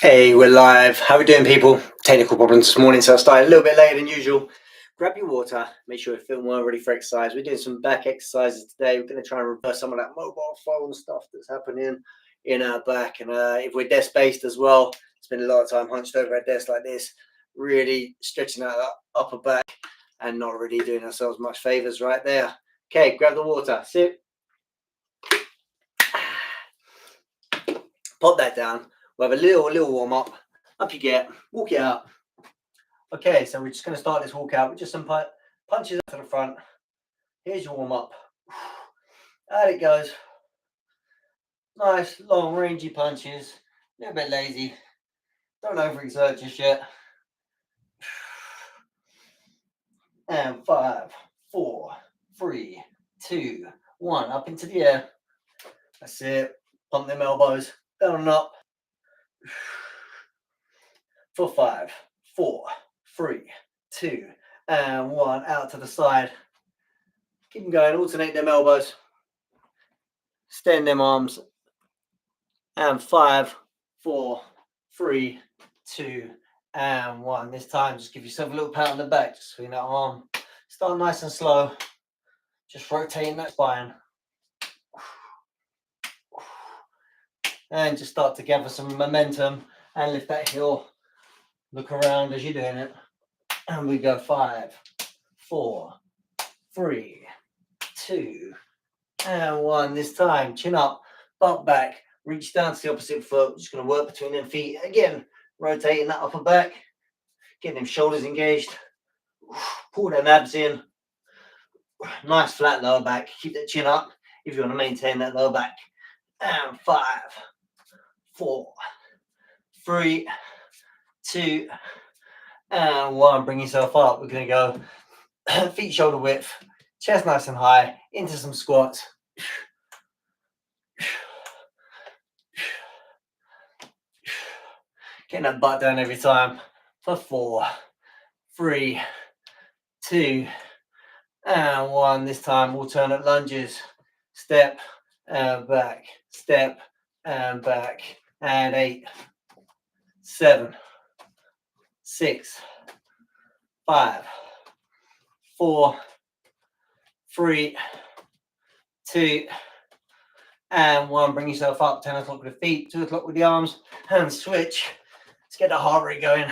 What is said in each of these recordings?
Hey, we're live. How are we doing, people? Technical problems this morning, so I started a little bit later than usual. Grab your water, make sure you're feeling well ready for exercise. We're doing some back exercises today. We're going to try and reverse some of that mobile phone stuff that's happening in our back. And if we're desk-based as well, spend a lot of time hunched over a desk like this, really stretching out that upper back and not really doing ourselves much favors right there. Okay, grab the water, sit. Pop that down. We'll have a little warm up. Up you get. Walk it out. Okay, so we're just going to start this walk out with just some punches up to the front. Here's your warm up. Out it goes. Nice, long, rangy punches. A little bit lazy. Don't overexert just yet. And 5, 4, 3, 2, 1. Up into the air. That's it. Pump them elbows. Down and up. For 5, 4, 3, 2, and 1. Out to the side. Keep them going. Alternate them elbows. Extend them arms. And 5, 4, 3, 2, and 1. This time, just give yourself a little pat on the back. Just swing that arm. Start nice and slow. Just rotating that spine. And just start to gather some momentum and lift that heel. Look around as you're doing it. And we go 5, 4, 3, 2, and 1. This time, chin up, butt back, reach down to the opposite foot. Just going to work between them feet. Again, rotating that upper back, getting them shoulders engaged. Pull them abs in. Nice flat lower back. Keep that chin up if you want to maintain that lower back. And 5, 4, 3, 2, and 1. Bring yourself up. We're going to go feet shoulder width, chest nice and high, into some squats. Getting that butt down every time. For 4, 3, 2, and 1. This time, alternate lunges. Step and back. Step and back. And 8, 7, 6, 5, 4, 3, 2, and 1. Bring yourself up. 10 o'clock with the feet, 2 o'clock with the arms. And switch. Let's get the heart rate going.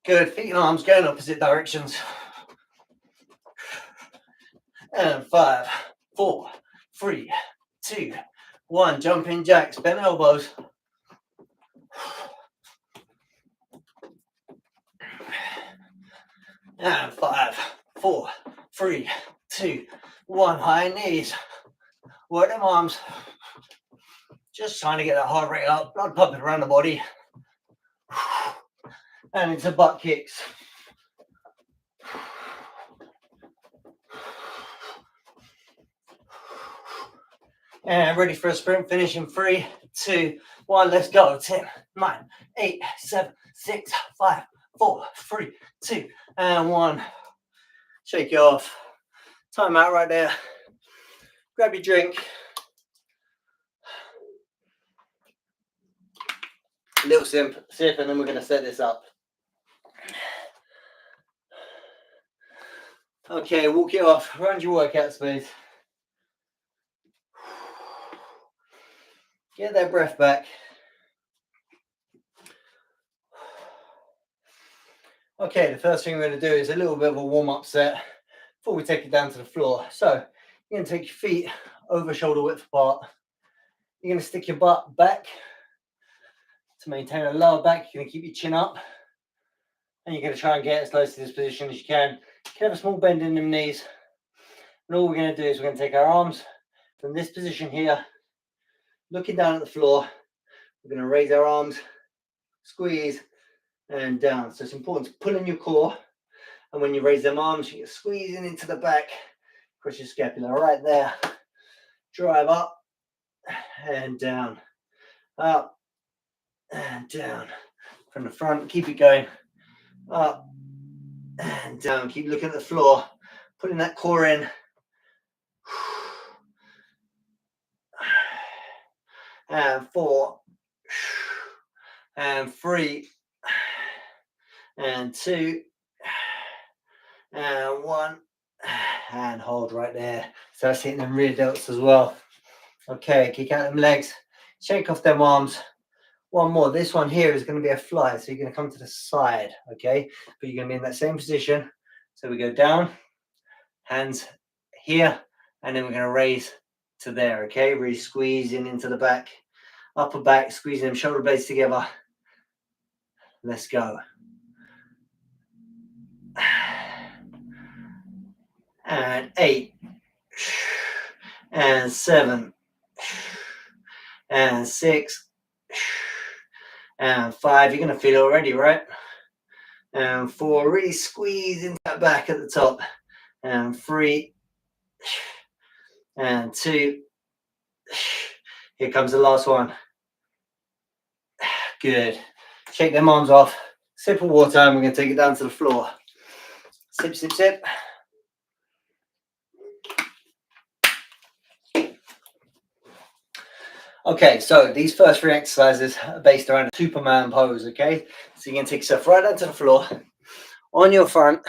Good. Feet and arms going opposite directions. And 5, 4, 3, 2, 1. Jumping jacks. Bend elbows. And 5, 4, 3, 2, 1. High knees. Work them arms. Just trying to get that heart rate up. Blood pumping around the body. And into butt kicks. And ready for a sprint finish in 3, 2, 1. Let's go. 10, 9, 8, 7, 6, 5, 4, 3, 2, and 1. Shake it off. Time out right there. Grab your drink. A little sip, and then we're going to set this up. Okay, walk it off. Around your workout space. Get that breath back. Okay, the first thing we're going to do is a little bit of a warm-up set before we take it down to the floor. So you're going to take your feet over shoulder width apart. You're going to stick your butt back to maintain a lower back. You're going to keep your chin up. And you're going to try and get as close to this position as you can. You can have a small bend in the knees. And all we're going to do is we're going to take our arms from this position here, looking down at the floor. We're going to raise our arms, squeeze, and down. So it's important to pull in your core. And when you raise them arms, you're squeezing into the back, across your scapula right there. Drive up and down, up and down. From the front, keep it going. Up and down. Keep looking at the floor, putting that core in. and 4, and 3, and 2, and 1, and hold right there. So that's hitting them rear delts as well. Okay, kick out them legs, shake off them arms. One more. This one here is going to be a fly, so you're going to come to the side, okay? But you're going to be in that same position. So we go down, hands here, and then we're going to raise to there, okay? Really squeezing into the back, upper back, squeezing them shoulder blades together. Let's go. And 8, and 7, and 6, and 5. You're going to feel it already, right? And 4, really squeeze into that back at the top. And 3, and 2. Here comes the last one. Good. Shake them arms off. Sip of water, and we're going to take it down to the floor. Sip, sip, sip. Okay, so these first 3 exercises are based around a Superman pose, okay? So you're going to take yourself right down to the floor, on your front.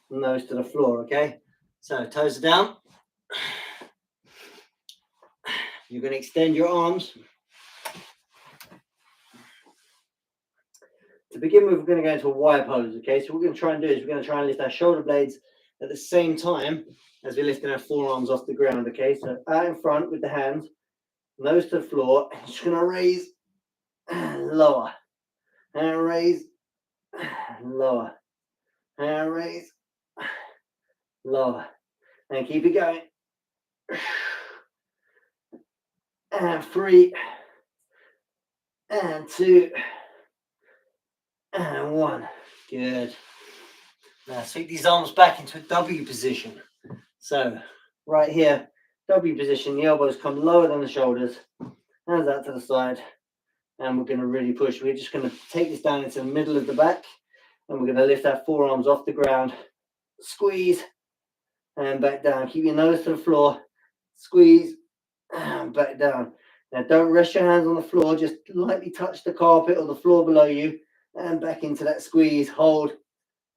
Nose to the floor, okay? So toes are down. You're going to extend your arms. To begin with, we're going to go into a wire pose, okay? So what we're going to try and do is we're going to try and lift our shoulder blades at the same time as we're lifting our forearms off the ground, okay? So out in front with the hands, nose to the floor, just going to raise and lower, and raise, lower, and raise, lower, and keep it going. And 3, and 2, and 1. Good. Now sweep these arms back into a W position. So right here, W position, the elbows come lower than the shoulders, hands out to the side, and we're going to really push. We're just going to take this down into the middle of the back, and we're going to lift our forearms off the ground, squeeze, and back down. Keep your nose to the floor, squeeze, and back down. Now don't rest your hands on the floor, just lightly touch the carpet or the floor below you, and back into that squeeze, hold,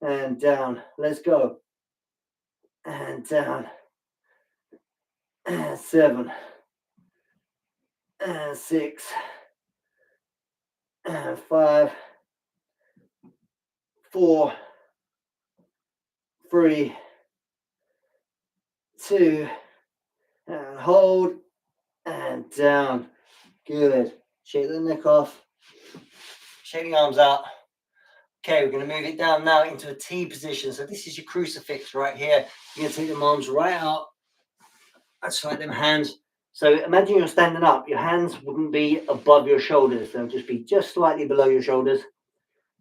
and down. Let's go. And down. And 7. And 6. And 5. 4. 3. 2. And hold. And down. Good. Shake the neck off. Shake the arms out. Okay, we're going to move it down now into a T position. So this is your crucifix right here. You're going to take them arms right out. That's right, them hands. So imagine you're standing up. Your hands wouldn't be above your shoulders. They'll just be just slightly below your shoulders.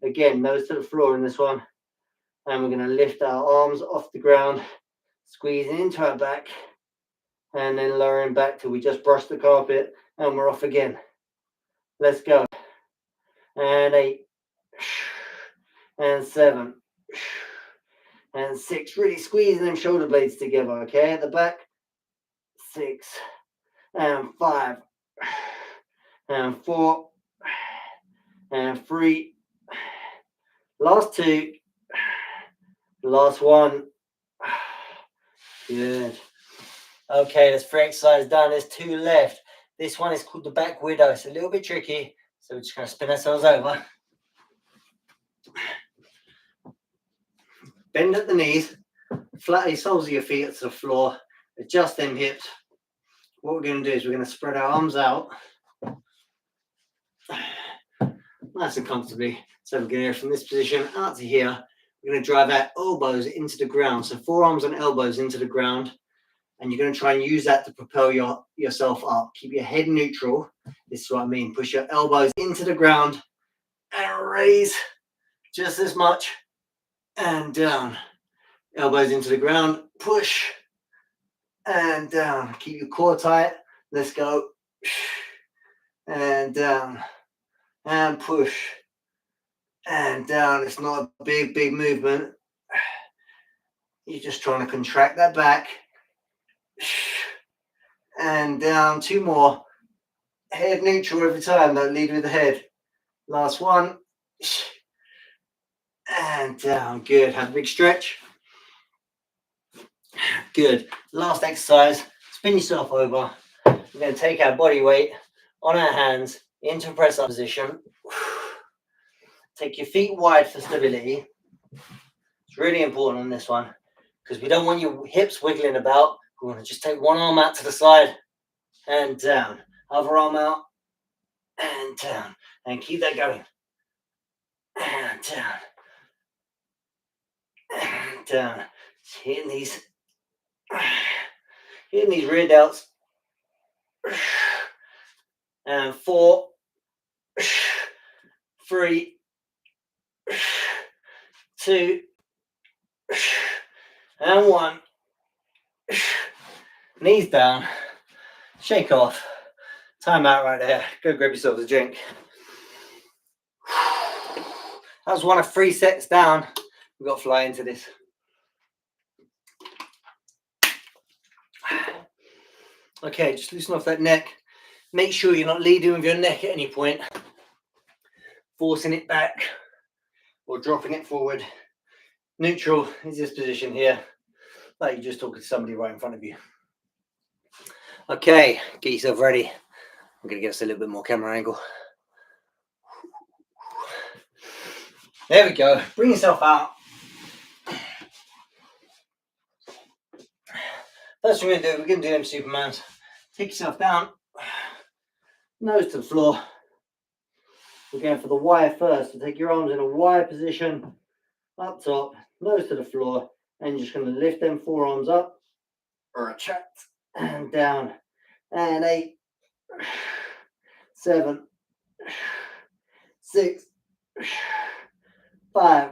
Again, nose to the floor in this one. And we're going to lift our arms off the ground, squeezing into our back, and then lowering back till we just brush the carpet, and we're off again. Let's go. And 8. And 7, and 6, really squeezing them shoulder blades together, okay, at the back, 6, and 5, and 4, and 3, last 2, last 1, good. Okay, there's 3 exercises done, there's 2 left. This one is called the back widow. It's a little bit tricky, so we're just going to spin ourselves over. Bend at the knees, flatten the soles of your feet to the floor, adjust them hips. What we're going to do is we're going to spread our arms out nice and comfortably. So we're going to go from this position out to here. We're going to drive our elbows into the ground. So forearms and elbows into the ground. And you're going to try and use that to propel yourself up. Keep your head neutral. This is what I mean. Push your elbows into the ground and raise just as much. And down. Elbows into the ground. Push. And down. Keep your core tight. Let's go. And down. And push. And down. It's not a big movement. You're just trying to contract that back. And down, 2 more. Head neutral every time, don't lead with the head. Last one. And down, good. Have a big stretch. Good. Last exercise, spin yourself over. We're going to take our body weight on our hands into press up position. Take your feet wide for stability. It's really important on this one because we don't want your hips wiggling about. We want to just take one arm out to the side and down. Other arm out and down. And keep that going. And down. And down. Hitting these rear delts. And 4, 3, 2, and 1. Knees down. Shake off. Time out right there. Go grab yourself a drink. That was one of 3 sets down. We've got to fly into this. Okay, just loosen off that neck. Make sure you're not leading with your neck at any point. Forcing it back or dropping it forward. Neutral is this position here. Like you're just talking to somebody right in front of you. Okay, get yourself ready. I'm going to get us a little bit more camera angle. There we go. Bring yourself out. First thing we're going to do them Supermans. Take yourself down. Nose to the floor. We're going for the Y first. So take your arms in a Y position. Up top. Nose to the floor. And you're just going to lift them forearms up. Retract. And down. And 8. 7. 6. 5.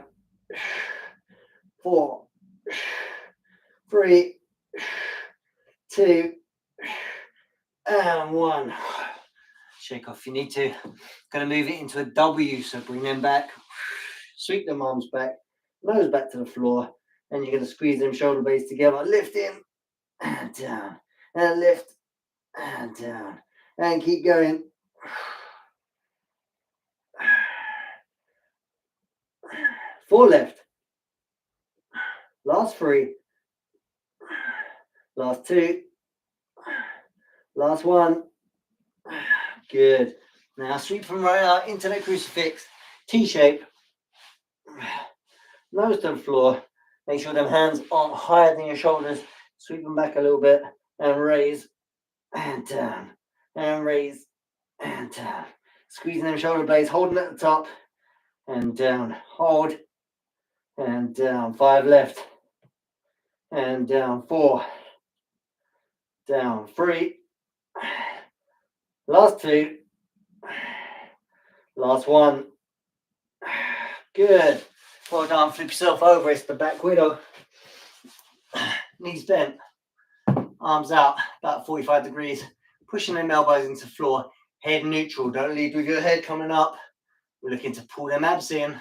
4. 3. 2. And 1. Shake off if you need to. Going to move it into a W, so bring them back. Sweep them arms back. Nose back to the floor. And you're going to squeeze them shoulder blades together. Lift in. And down. And lift. And down. And keep going. 4 left. Last 3. Last 2. Last 1. Good. Now sweep from right out into that crucifix. T-shape. Nose to the floor. Make sure them hands aren't higher than your shoulders. Sweep them back a little bit and raise and down and raise and down. Squeezing them shoulder blades, holding at the top and down. Hold and down. 5 left and down. 4 down. 3. Last 2. Last 1. Good. Well done. Flip yourself over. It's the back widow. Knees bent. Arms out about 45 degrees. Pushing them elbows into the floor. Head neutral. Don't lead with your head coming up. We're looking to pull them abs in.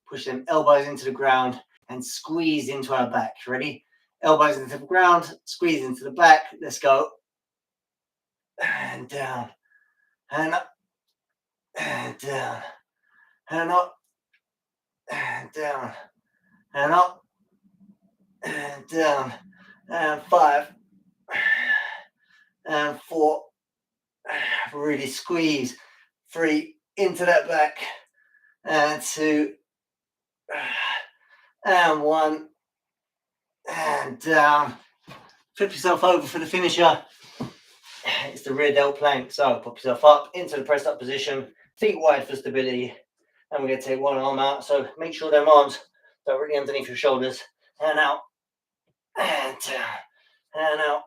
Push them elbows into the ground and squeeze into our back. Ready? Elbows into the ground. Squeeze into the back. Let's go. And down. And up. And down. And up. And down. And up. And down. And 5. And 4. Really squeeze. 3. Into that back. And 2. And 1. And down. Flip yourself over for the finisher. It's the rear delt plank. So pop yourself up into the pressed up position. Feet wide for stability. And we're going to take one arm out. So make sure them arms directly underneath your shoulders. And out. And down. And out.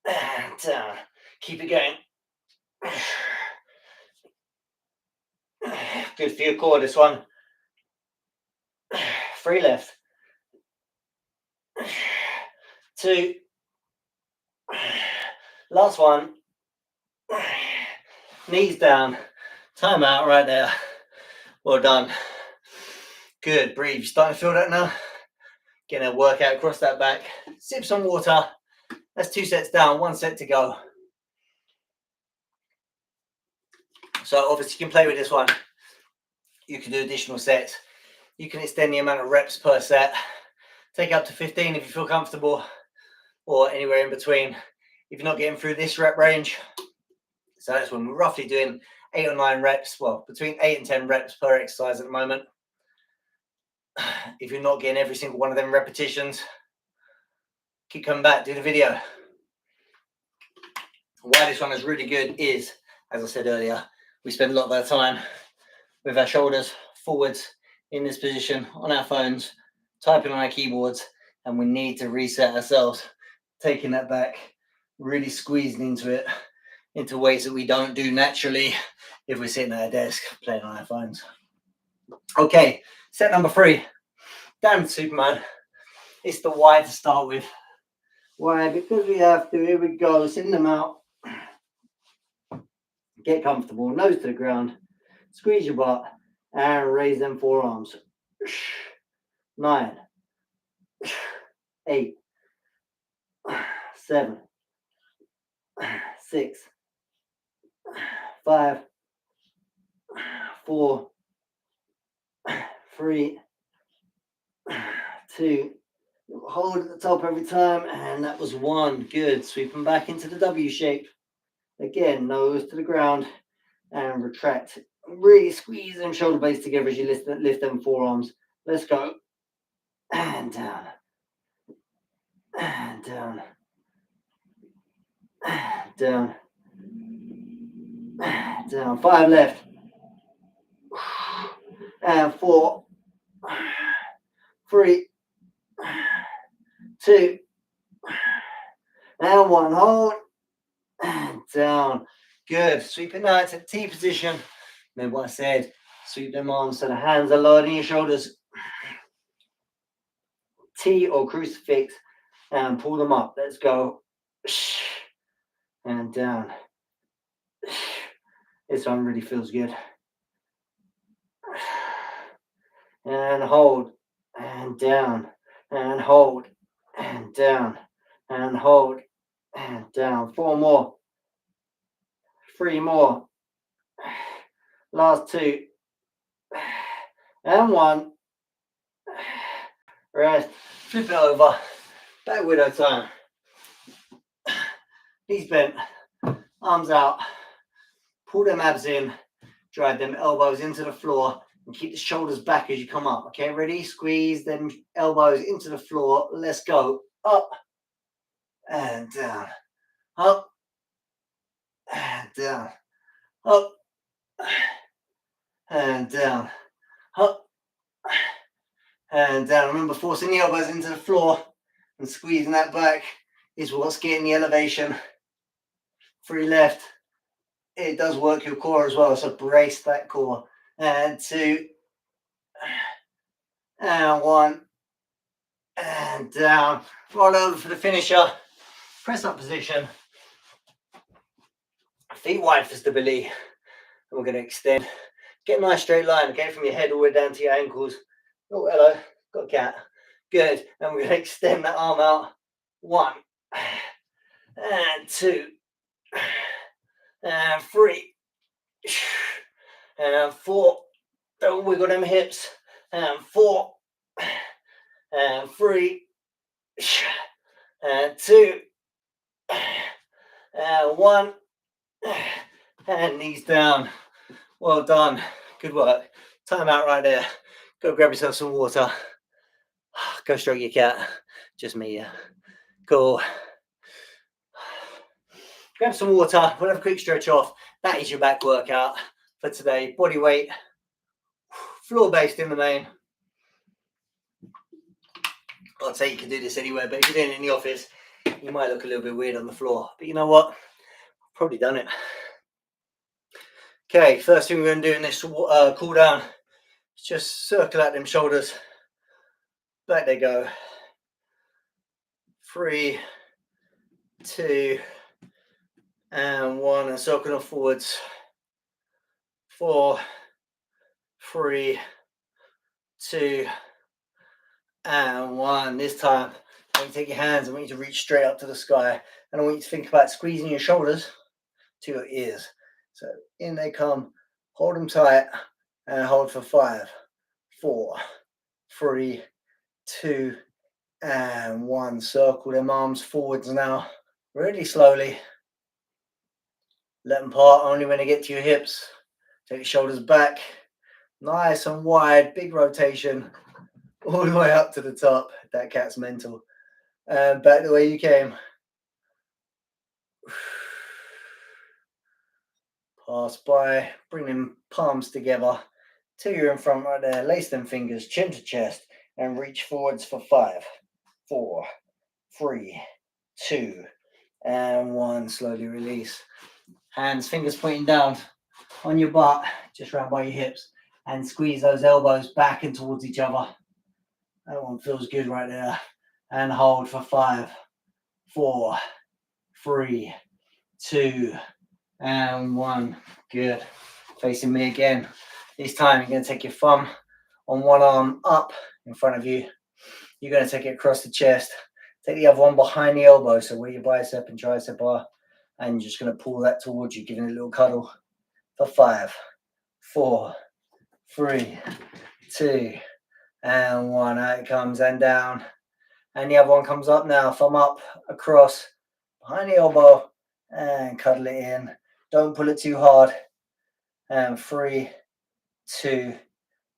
And down. Keep it going. Good for your core, this one. 3 left. 2. Last 1. Knees down. Time out right there. Well done. Good. Breathe. You starting to feel that now? Getting a workout across that back. Sip some water. That's 2 sets down, 1 set to go. So obviously you can play with this one. You can do additional sets. You can extend the amount of reps per set. Take it up to 15 if you feel comfortable, or anywhere in between if you're not getting through this rep range. So that's when we're roughly doing 8 or 9 reps, well, between 8 and 10 reps per exercise at the moment. If you're not getting every single one of them repetitions, keep coming back, do the video. Why this one is really good is, as I said earlier, we spend a lot of our time with our shoulders forwards in this position on our phones, typing on our keyboards, and we need to reset ourselves, taking that back, really squeezing into it, into ways that we don't do naturally if we're sitting at a desk playing on our phones. Okay, set number 3. Damn Superman. It's the Y to start with. Why? Because we have to. Here we go. Send them out. Get comfortable. Nose to the ground. Squeeze your butt and raise them forearms. 9, 8, 7, 6, 5, 4, 3, 2. Hold at the top every time, and that was 1. Good. Sweeping back into the W shape. Again, nose to the ground and retract. Really squeeze them shoulder blades together as you lift them forearms. Let's go. And down. And down. And down. And down. 5 left. And 4, 3, 2, and 1. Hold. And down. Good. Sweep it now into the T position. Remember what I said. Sweep them arms so the hands are lower than your shoulders. T or crucifix. And pull them up. Let's go. And down. This one really feels good. And hold. And down. And hold. And down. And hold. And down. 4 more. 3 more. Last 2. And 1. Rest. Flip it over. Back widow time. Knees bent. Arms out. Pull them abs in. Drive them elbows into the floor. And keep the shoulders back as you come up. Okay, ready? Squeeze them elbows into the floor. Let's go. Up. And down. Up. And down. Up. And down. Up. And down. Remember, forcing the elbows into the floor and squeezing that back is what's getting the elevation. 3 left. It does work your core as well, so brace that core. And 2. And 1. And down. Roll over for the finisher. Press up position. Feet wide for stability. And we're going to extend. Get a nice straight line, okay, from your head all the way down to your ankles. Oh, hello. Got a cat. Good. And we're going to extend that arm out. 1. And 2. And 3. And 4. Don't wiggle them hips. And 4. And 3. And 2. And 1. And knees down. Well done. Good work. Time out right there. Go grab yourself some water. Go stroke your cat. Just me, yeah. Cool. Grab some water. We'll have a quick stretch off. That is your back workout for today. Body weight. Floor-based in the main. I'd say you can do this anywhere, but if you're doing it in the office, you might look a little bit weird on the floor. But you know what? I've probably done it. Okay, first thing we're going to do in this cool down is just circle out them shoulders. Back they go. 3, 2, and 1, and circle them forwards. 4, 3, 2, And 1. This time, I want you to take your hands. I want you to reach straight up to the sky. And I want you to think about squeezing your shoulders to your ears. So in they come. Hold them tight and hold for 5, 4, 3, 2, and 1. Circle them arms forwards now. Really slowly. Let them part only when they get to your hips. Take your shoulders back. Nice and wide. Big rotation. All the way up to the top. That cat's mental. And back the way you came. Pass by. Bring them palms together. Till you're in front right there. Lace them fingers chin to chest. And reach forwards for 5, 4, 3, 2, and 1. Slowly release. Hands, fingers pointing down on your butt, just round by your hips, and squeeze those elbows back and towards each other. That one feels good right there. And hold for 5, 4, 3, 2, and 1. Good. Facing me again. This time you're going to take your thumb on one arm up in front of you. You're going to take it across the chest. Take the other one behind the elbow, so where your bicep and tricep are, and you're just going to pull that towards you, giving it a little cuddle for 5, 4, 3, 2, and 1. Out it comes and down. And the other one comes up now. Thumb up, across, behind the elbow, and cuddle it in. Don't pull it too hard. And 3, 2,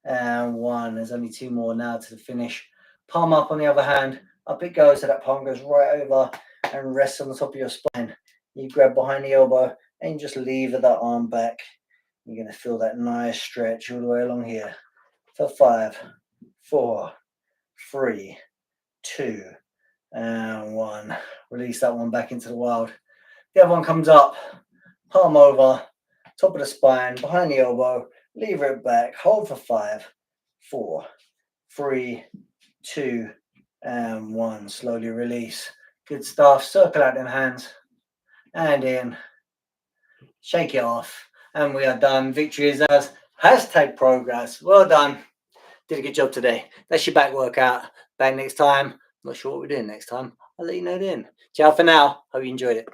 and 1. There's only 2 more now to the finish. Palm up on the other hand. Up it goes, so that palm goes right over and rests on the top of your spine. You grab behind the elbow and just lever that arm back. You're going to feel that nice stretch all the way along here. For 5, 4, 3, 2, and 1. Release that one back into the wild. The other one comes up, palm over, top of the spine, behind the elbow, lever it back, hold for 5, 4, 3, 2, and 1. Slowly release. Good stuff. Circle out them hands and in. Shake it off. And we are done. Victory is ours. #progress. Well done. Did a good job today. That's your back workout. Back next time. Not sure what we're doing next time. I'll let you know then. Ciao for now. Hope you enjoyed it.